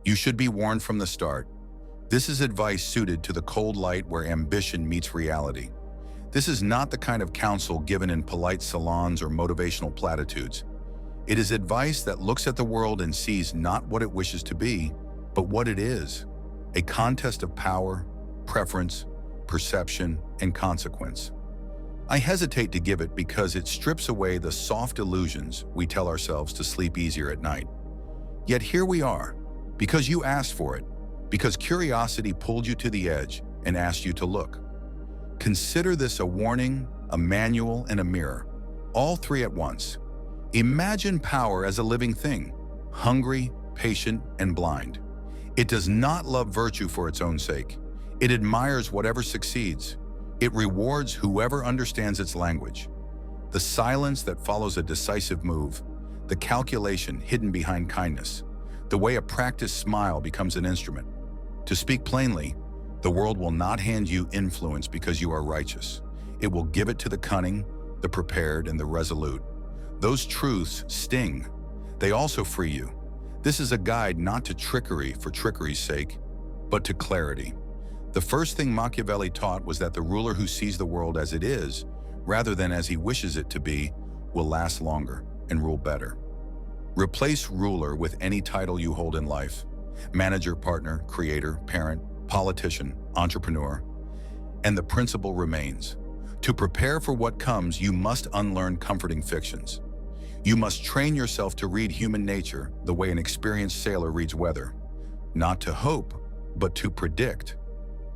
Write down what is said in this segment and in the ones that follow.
You should be warned from the start. This is advice suited to the cold light where ambition meets reality. This is not the kind of counsel given in polite salons or motivational platitudes. It is advice that looks at the world and sees not what it wishes to be, but what it is: a contest of power, preference, perception, and consequence. I hesitate to give it because it strips away the soft illusions we tell ourselves to sleep easier at night. Yet here we are, because you asked for it, because curiosity pulled you to the edge and asked you to look. Consider this a warning, a manual, and a mirror, all three at once. Imagine power as a living thing, hungry, patient, and blind. It does not love virtue for its own sake. It admires whatever succeeds. It rewards whoever understands its language. The silence that follows a decisive move, the calculation hidden behind kindness, the way a practiced smile becomes an instrument. To speak plainly, the world will not hand you influence because you are righteous. It will give it to the cunning, the prepared, and the resolute. Those truths sting. They also free you. This is a guide not to trickery for trickery's sake, but to clarity. The first thing Machiavelli taught was that the ruler who sees the world as it is, rather than as he wishes it to be, will last longer and rule better. Replace ruler with any title you hold in life: manager, partner, creator, parent, politician, entrepreneur, and the principle remains. To prepare for what comes, you must unlearn comforting fictions. You must train yourself to read human nature the way an experienced sailor reads weather, not to hope, but to predict.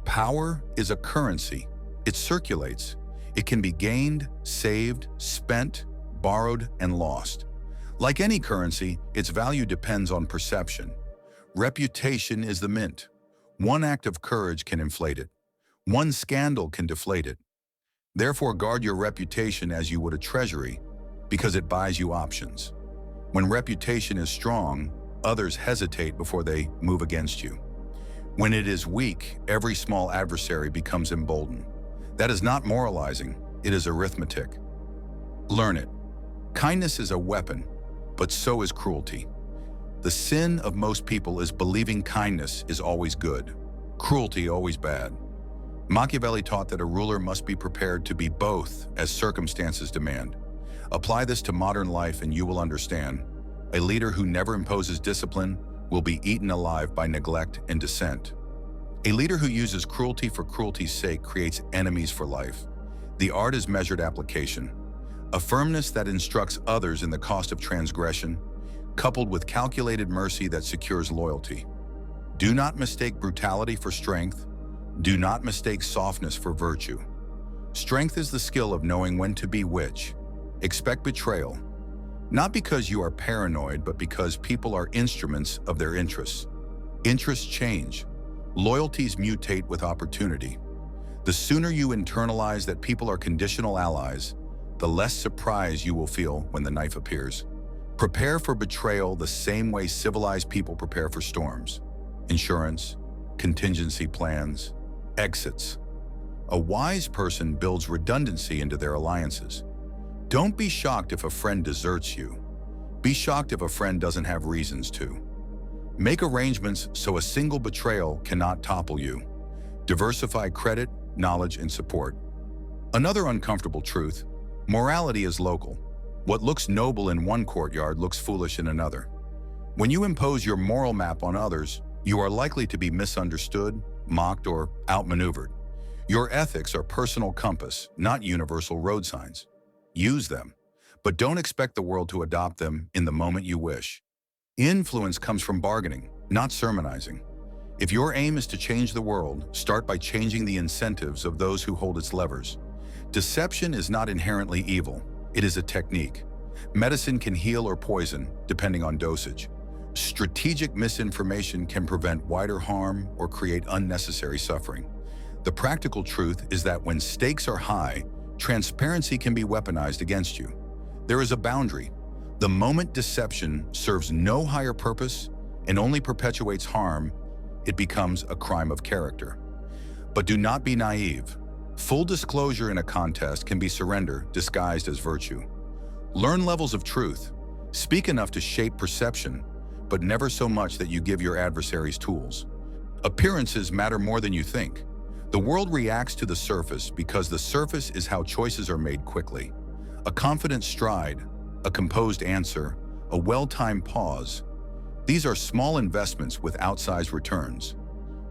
Power is a currency. It circulates. It can be gained, saved, spent, borrowed, and lost. Like any currency, its value depends on perception. Reputation is the mint. One act of courage can inflate it. One scandal can deflate it. Therefore, guard your reputation as you would a treasury, because it buys you options. When reputation is strong, others hesitate before they move against you. When it is weak, every small adversary becomes emboldened. That is not moralizing, it is arithmetic. Learn it. Kindness is a weapon, but so is cruelty. The sin of most people is believing kindness is always good, cruelty always bad. Machiavelli taught that a ruler must be prepared to be both as circumstances demand. Apply this to modern life and you will understand. A leader who never imposes discipline will be eaten alive by neglect and dissent. A leader who uses cruelty for cruelty's sake creates enemies for life. The art is measured application. A firmness that instructs others in the cost of transgression, coupled with calculated mercy that secures loyalty. Do not mistake brutality for strength. Do not mistake softness for virtue. Strength is the skill of knowing when to be which. Expect betrayal, not because you are paranoid, but because people are instruments of their interests. Interests change. Loyalties mutate with opportunity. The sooner you internalize that people are conditional allies, the less surprise you will feel when the knife appears. Prepare for betrayal the same way civilized people prepare for storms. Insurance, contingency plans, exits. A wise person builds redundancy into their alliances. Don't be shocked if a friend deserts you. Be shocked if a friend doesn't have reasons to. Make arrangements so a single betrayal cannot topple you. Diversify credit, knowledge, and support. Another uncomfortable truth: morality is local. What looks noble in one courtyard looks foolish in another. When you impose your moral map on others, you are likely to be misunderstood, mocked, or outmaneuvered. Your ethics are personal compass, not universal road signs. Use them, but don't expect the world to adopt them in the moment you wish. Influence comes from bargaining, not sermonizing. If your aim is to change the world, start by changing the incentives of those who hold its levers. Deception is not inherently evil. It is a technique. Medicine can heal or poison, depending on dosage. Strategic misinformation can prevent wider harm or create unnecessary suffering. The practical truth is that when stakes are high, transparency can be weaponized against you. There is a boundary. The moment deception serves no higher purpose and only perpetuates harm, it becomes a crime of character. But do not be naive. Full disclosure in a contest can be surrender disguised as virtue. Learn levels of truth. Speak enough to shape perception, but never so much that you give your adversaries tools. Appearances matter more than you think. The world reacts to the surface because the surface is how choices are made quickly. A confident stride, a composed answer, a well-timed pause. These are small investments with outsized returns.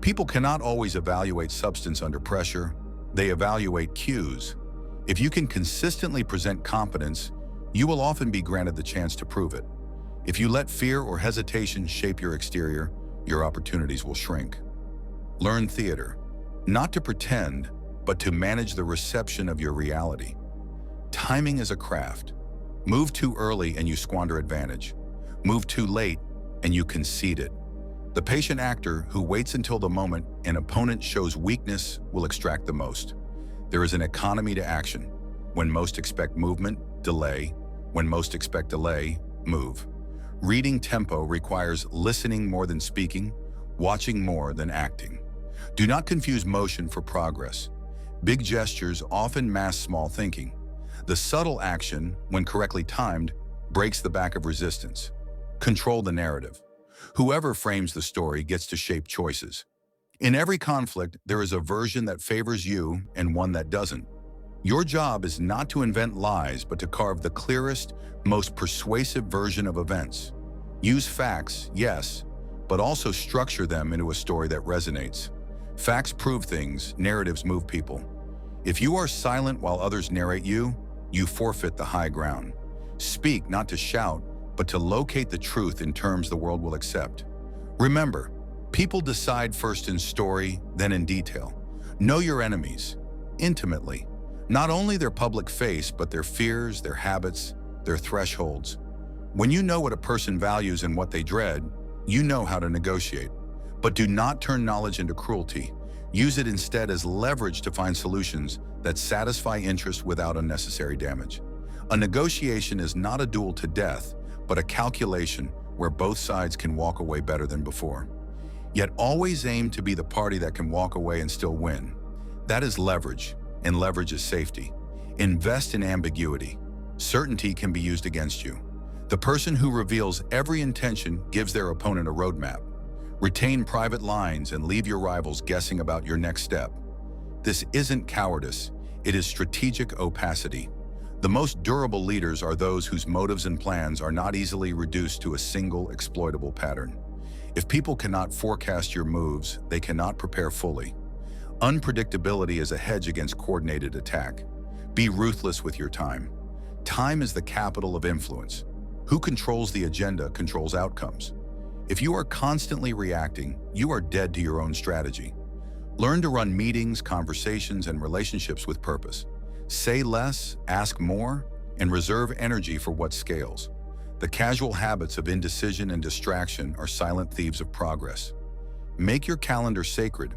People cannot always evaluate substance under pressure. They evaluate cues. If you can consistently present competence, you will often be granted the chance to prove it. If you let fear or hesitation shape your exterior, your opportunities will shrink. Learn theater, not to pretend, but to manage the reception of your reality. Timing is a craft. Move too early and you squander advantage. Move too late and you concede it. The patient actor who waits until the moment an opponent shows weakness will extract the most. There is an economy to action. When most expect movement, delay. When most expect delay, move. Reading tempo requires listening more than speaking, watching more than acting. Do not confuse motion for progress. Big gestures often mask small thinking. The subtle action, when correctly timed, breaks the back of resistance. Control the narrative. Whoever frames the story gets to shape choices. In every conflict, there is a version that favors you and one that doesn't. Your job is not to invent lies, but to carve the clearest, most persuasive version of events. Use facts, yes, but also structure them into a story that resonates. Facts prove things, narratives move people. If you are silent while others narrate you, you forfeit the high ground. Speak not to shout, but to locate the truth in terms the world will accept. Remember, people decide first in story, then in detail. Know your enemies, intimately. Not only their public face, but their fears, their habits, their thresholds. When you know what a person values and what they dread, you know how to negotiate. But do not turn knowledge into cruelty. Use it instead as leverage to find solutions that satisfy interest without unnecessary damage. A negotiation is not a duel to death, but a calculation where both sides can walk away better than before. Yet always aim to be the party that can walk away and still win. That is leverage, and leverage is safety. Invest in ambiguity. Certainty can be used against you. The person who reveals every intention gives their opponent a roadmap. Retain private lines and leave your rivals guessing about your next step. This isn't cowardice, it is strategic opacity. The most durable leaders are those whose motives and plans are not easily reduced to a single exploitable pattern. If people cannot forecast your moves, they cannot prepare fully. Unpredictability is a hedge against coordinated attack. Be ruthless with your time. Time is the capital of influence. Who controls the agenda controls outcomes. If you are constantly reacting, you are dead to your own strategy. Learn to run meetings, conversations, and relationships with purpose. Say less, ask more, and reserve energy for what scales. The casual habits of indecision and distraction are silent thieves of progress. Make your calendar sacred.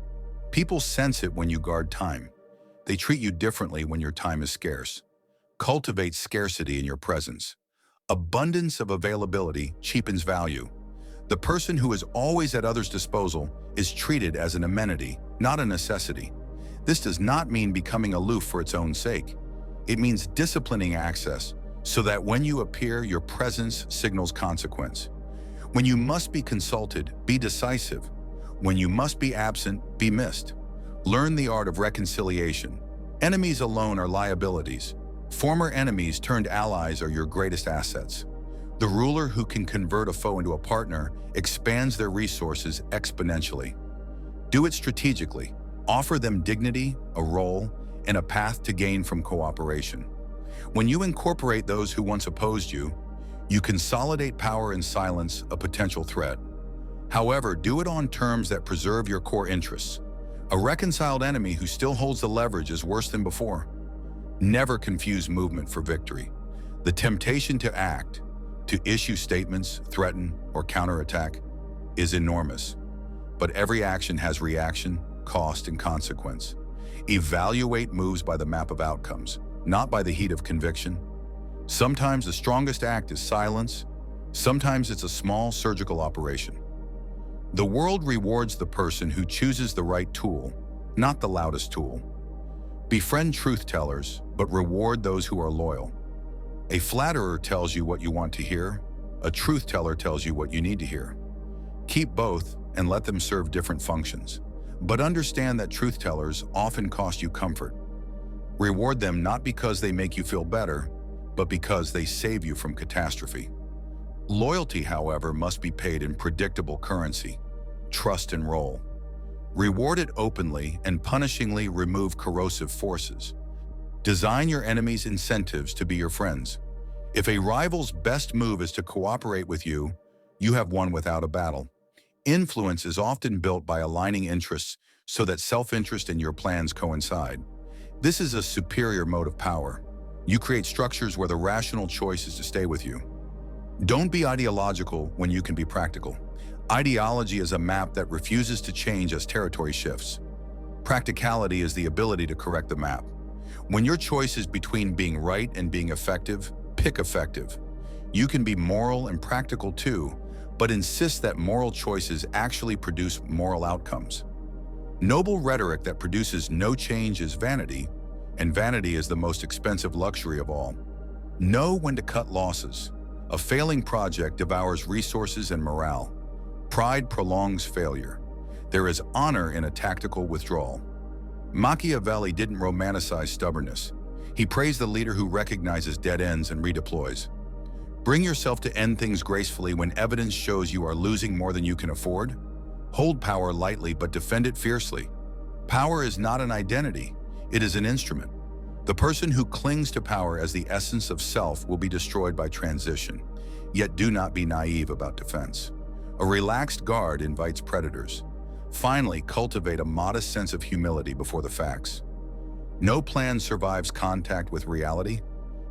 People sense it when you guard time. They treat you differently when your time is scarce. Cultivate scarcity in your presence. Abundance of availability cheapens value. The person who is always at others' disposal is treated as an amenity, not a necessity. This does not mean becoming aloof for its own sake. It means disciplining access so that when you appear, your presence signals consequence. When you must be consulted, be decisive. When you must be absent, be missed. Learn the art of reconciliation. Enemies alone are liabilities. Former enemies turned allies are your greatest assets. The ruler who can convert a foe into a partner expands their resources exponentially. Do it strategically. Offer them dignity, a role, and a path to gain from cooperation. When you incorporate those who once opposed you, you consolidate power and silence a potential threat. However, do it on terms that preserve your core interests. A reconciled enemy who still holds the leverage is worse than before. Never confuse movement for victory. The temptation to act, to issue statements, threaten, or counterattack is enormous. But every action has reaction, cost, and consequence. Evaluate moves by the map of outcomes, not by the heat of conviction. Sometimes the strongest act is silence. Sometimes it's a small surgical operation. The world rewards the person who chooses the right tool, not the loudest tool. Befriend truth-tellers, but reward those who are loyal. A flatterer tells you what you want to hear. A truth teller tells you what you need to hear. Keep both and let them serve different functions. But understand that truth tellers often cost you comfort. Reward them not because they make you feel better, but because they save you from catastrophe. Loyalty, however, must be paid in predictable currency, trust and role. Reward it openly and punishingly remove corrosive forces. Design your enemies' incentives to be your friends. If a rival's best move is to cooperate with you, you have won without a battle. Influence is often built by aligning interests so that self-interest and your plans coincide. This is a superior mode of power. You create structures where the rational choice is to stay with you. Don't be ideological when you can be practical. Ideology is a map that refuses to change as territory shifts. Practicality is the ability to correct the map. When your choice is between being right and being effective, pick effective. You can be moral and practical too, but insist that moral choices actually produce moral outcomes. Noble rhetoric that produces no change is vanity, and vanity is the most expensive luxury of all. Know when to cut losses. A failing project devours resources and morale. Pride prolongs failure. There is honor in a tactical withdrawal. Machiavelli didn't romanticize stubbornness. He praised the leader who recognizes dead ends and redeploys. Bring yourself to end things gracefully when evidence shows you are losing more than you can afford. Hold power lightly but defend it fiercely. Power is not an identity, it is an instrument. The person who clings to power as the essence of self will be destroyed by transition. Yet do not be naive about defense. A relaxed guard invites predators. Finally, cultivate a modest sense of humility before the facts. No plan survives contact with reality.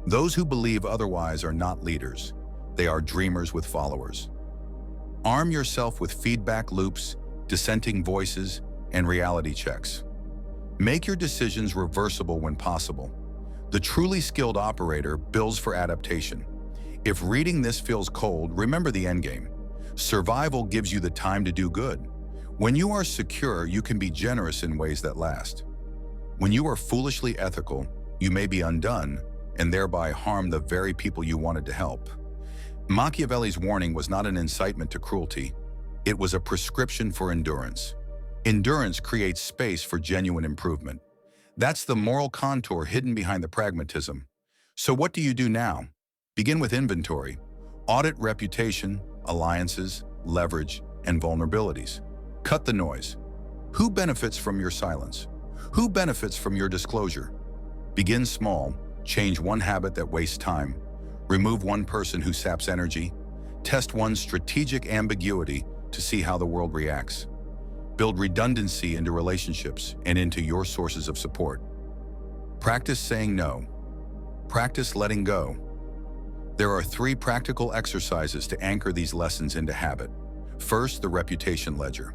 Those who believe otherwise are not leaders. They are dreamers with followers. Arm yourself with feedback loops, dissenting voices, and reality checks. Make your decisions reversible when possible. The truly skilled operator builds for adaptation. If reading this feels cold, remember the endgame. Survival gives you the time to do good. When you are secure, you can be generous in ways that last. When you are foolishly ethical, you may be undone and thereby harm the very people you wanted to help. Machiavelli's warning was not an incitement to cruelty. It was a prescription for endurance. Endurance creates space for genuine improvement. That's the moral contour hidden behind the pragmatism. So what do you do now? Begin with inventory. Audit reputation, alliances, leverage, and vulnerabilities. Cut the noise. Who benefits from your silence? Who benefits from your disclosure? Begin small. Change one habit that wastes time. Remove one person who saps energy. Test one strategic ambiguity to see how the world reacts. Build redundancy into relationships and into your sources of support. Practice saying no. Practice letting go. There are 3 practical exercises to anchor these lessons into habit. First, the reputation ledger.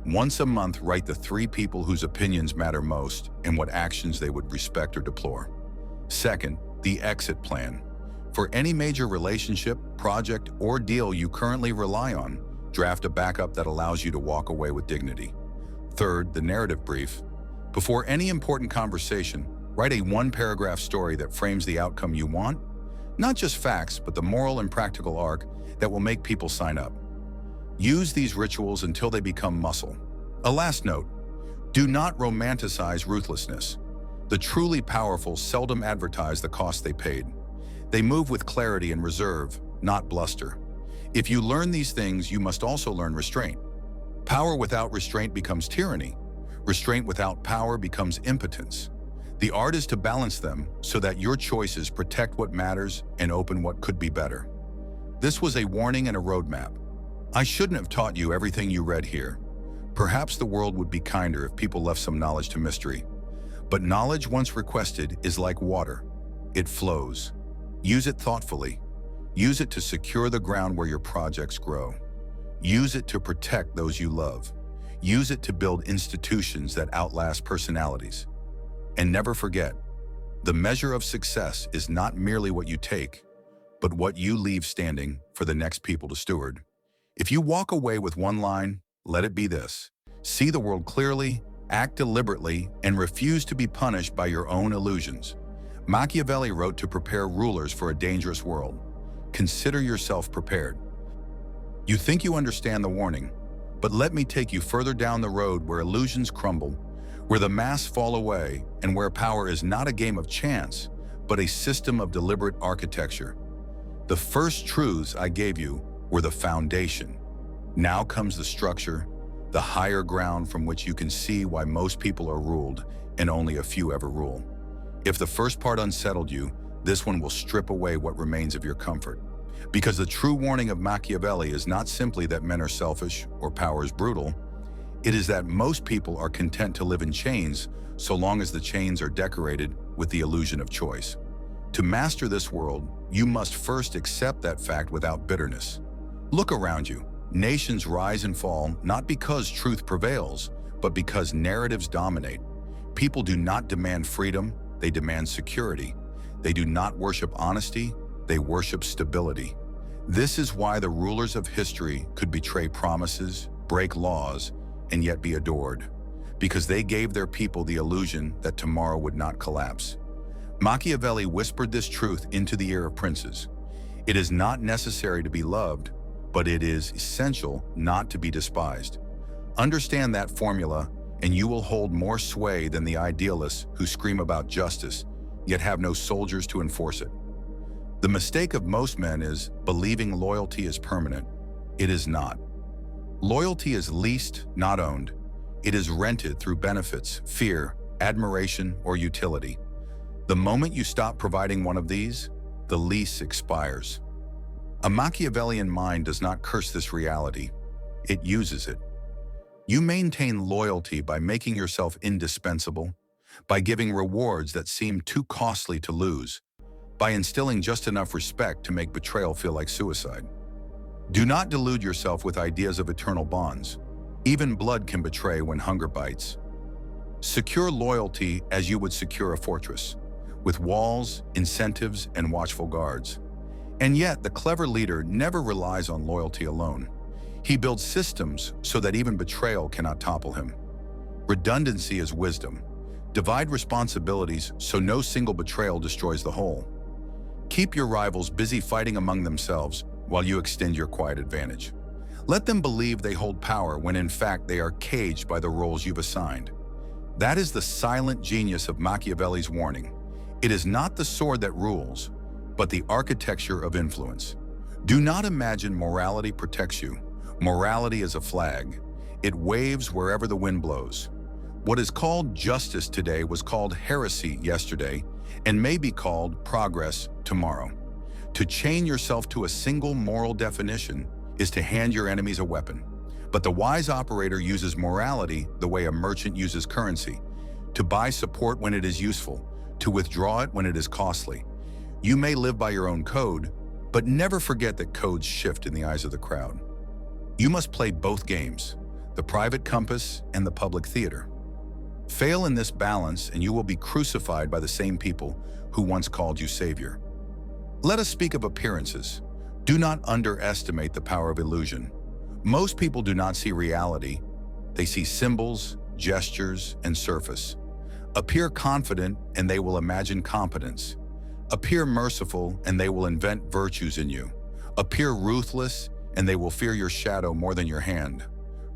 Once a month, write the 3 people whose opinions matter most and what actions they would respect or deplore. Second, the exit plan. For any major relationship, project, or deal you currently rely on, draft a backup that allows you to walk away with dignity. Third, the narrative brief. Before any important conversation, write a 1-paragraph story that frames the outcome you want, not just facts, but the moral and practical arc that will make people sign up. Use these rituals until they become muscle. A last note, do not romanticize ruthlessness. The truly powerful seldom advertise the cost they paid. They move with clarity and reserve, not bluster. If you learn these things, you must also learn restraint. Power without restraint becomes tyranny. Restraint without power becomes impotence. The art is to balance them so that your choices protect what matters and open what could be better. This was a warning and a roadmap. I shouldn't have taught you everything you read here. Perhaps the world would be kinder if people left some knowledge to mystery. But knowledge once requested is like water. It flows. Use it thoughtfully. Use it to secure the ground where your projects grow. Use it to protect those you love. Use it to build institutions that outlast personalities. And never forget, the measure of success is not merely what you take, but what you leave standing for the next people to steward. If you walk away with one line, let it be this: see the world clearly, act deliberately, and refuse to be punished by your own illusions. Machiavelli wrote to prepare rulers for a dangerous world. Consider yourself prepared. You think you understand the warning, but let me take you further down the road where illusions crumble, where the masks fall away, and where power is not a game of chance, but a system of deliberate architecture. The first truths I gave you were the foundation. Now comes the structure, the higher ground from which you can see why most people are ruled and only a few ever rule. If the first part unsettled you, this one will strip away what remains of your comfort. Because the true warning of Machiavelli is not simply that men are selfish or power is brutal, it is that most people are content to live in chains so long as the chains are decorated with the illusion of choice. To master this world, you must first accept that fact without bitterness. Look around you. Nations rise and fall not because truth prevails, but because narratives dominate. People do not demand freedom, they demand security. They do not worship honesty, they worship stability. This is why the rulers of history could betray promises, break laws, and yet be adored, because they gave their people the illusion that tomorrow would not collapse. Machiavelli whispered this truth into the ear of princes. It is not necessary to be loved, but it is essential not to be despised. Understand that formula, and you will hold more sway than the idealists who scream about justice, yet have no soldiers to enforce it. The mistake of most men is believing loyalty is permanent. It is not. Loyalty is leased, not owned. It is rented through benefits, fear, admiration, or utility. The moment you stop providing one of these, the lease expires. A Machiavellian mind does not curse this reality. It uses it. You maintain loyalty by making yourself indispensable, by giving rewards that seem too costly to lose, by instilling just enough respect to make betrayal feel like suicide. Do not delude yourself with ideas of eternal bonds. Even blood can betray when hunger bites. Secure loyalty as you would secure a fortress, with walls, incentives, and watchful guards. And yet, the clever leader never relies on loyalty alone. He builds systems so that even betrayal cannot topple him. Redundancy is wisdom. Divide responsibilities so no single betrayal destroys the whole. Keep your rivals busy fighting among themselves while you extend your quiet advantage. Let them believe they hold power when in fact they are caged by the roles you've assigned. That is the silent genius of Machiavelli's warning. It is not the sword that rules, but the architecture of influence. Do not imagine morality protects you. Morality is a flag. It waves wherever the wind blows. What is called justice today was called heresy yesterday and may be called progress tomorrow. To chain yourself to a single moral definition is to hand your enemies a weapon. But the wise operator uses morality the way a merchant uses currency, to buy support when it is useful, to withdraw it when it is costly. You may live by your own code, but never forget that codes shift in the eyes of the crowd. You must play both games, the private compass and the public theater. Fail in this balance and you will be crucified by the same people who once called you savior. Let us speak of appearances. Do not underestimate the power of illusion. Most people do not see reality. They see symbols, gestures, and surface. Appear confident and they will imagine competence. Appear merciful and they will invent virtues in you. Appear ruthless and they will fear your shadow more than your hand.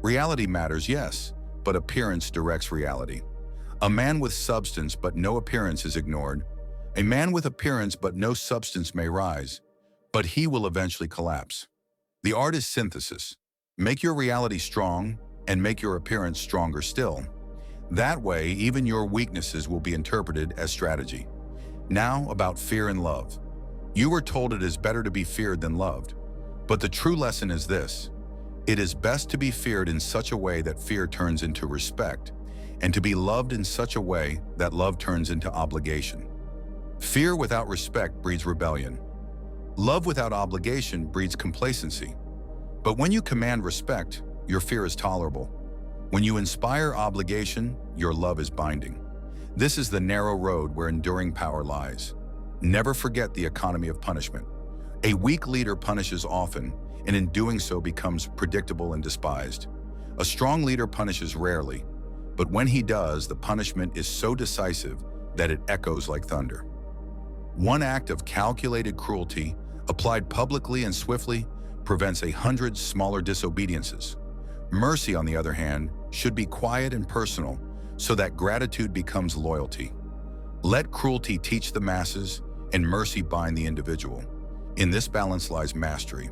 Reality matters, yes, but appearance directs reality. A man with substance but no appearance is ignored. A man with appearance but no substance may rise, but he will eventually collapse. The art is synthesis. Make your reality strong and make your appearance stronger still. That way, even your weaknesses will be interpreted as strategy. Now, about fear and love. You were told it is better to be feared than loved. But the true lesson is this: it is best to be feared in such a way that fear turns into respect, and to be loved in such a way that love turns into obligation. Fear without respect breeds rebellion. Love without obligation breeds complacency. But when you command respect, your fear is tolerable. When you inspire obligation, your love is binding. This is the narrow road where enduring power lies. Never forget the economy of punishment. A weak leader punishes often, and in doing so becomes predictable and despised. A strong leader punishes rarely, but when he does, the punishment is so decisive that it echoes like thunder. One act of calculated cruelty, applied publicly and swiftly, prevents 100 smaller disobediences. Mercy, on the other hand, should be quiet and personal, so that gratitude becomes loyalty. Let cruelty teach the masses, and mercy bind the individual. In this balance lies mastery.